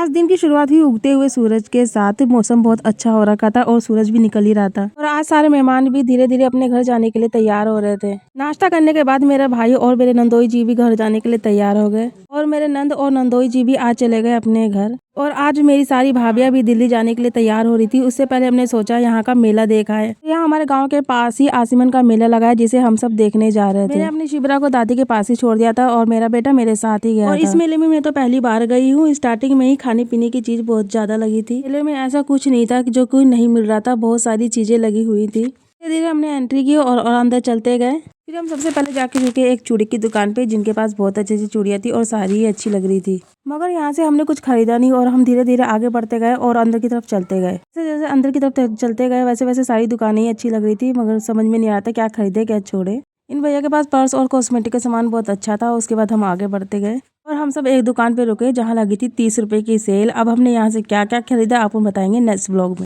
आज दिन की शुरुआत हुई उगते हुए सूरज के साथ। मौसम बहुत अच्छा हो रखा था और सूरज भी निकल ही रहा था और आज सारे मेहमान भी धीरे धीरे अपने घर जाने के लिए तैयार हो रहे थे। नाश्ता करने के बाद मेरा भाई और मेरे नंदोई जी भी घर जाने के लिए तैयार हो गए और मेरे नंद और नंदोई जी भी आज चले गए अपने घर। और आज मेरी सारी भाभियां भी दिल्ली जाने के लिए तैयार हो रही थी। उससे पहले हमने सोचा यहाँ का मेला देखा है। यहाँ हमारे गांव के पास ही आसिमन का मेला लगा है जिसे हम सब देखने जा रहे थे। मैंने अपनी शिबरा को दादी के पास ही छोड़ दिया था और मेरा बेटा मेरे साथ ही गया और इस मेले में मैं तो पहली बार गई हूँ। स्टार्टिंग में ही खाने पीने की चीज बहुत ज्यादा लगी थी। मेले में ऐसा कुछ नहीं था जो कोई नहीं मिल रहा था, बहुत सारी चीजें लगी हुई थी। धीरे धीरे हमने एंट्री की और अंदर चलते गए। फिर हम सबसे पहले जाके रुके एक चूड़ी की दुकान पे जिनके पास बहुत अच्छी अच्छी चूड़ियाँ थी और सारी ही अच्छी लग रही थी। मगर यहाँ से हमने कुछ खरीदा नहीं और हम धीरे धीरे आगे बढ़ते गए और अंदर की तरफ चलते गए। जैसे जैसे अंदर की तरफ चलते गए वैसे वैसे सारी दुकानें ही अच्छी लग रही थी, मगर समझ में नहीं आता क्या खरीदे क्या छोड़े। इन भैया के पास पर्स और कॉस्मेटिक का सामान बहुत अच्छा था। उसके बाद हम आगे बढ़ते गए और हम सब एक दुकान पे रुके जहाँ लगी थी 30 रुपए की सेल। अब हमने यहाँ से क्या क्या खरीदा आपको बताएंगे नेक्स्ट ब्लॉग में।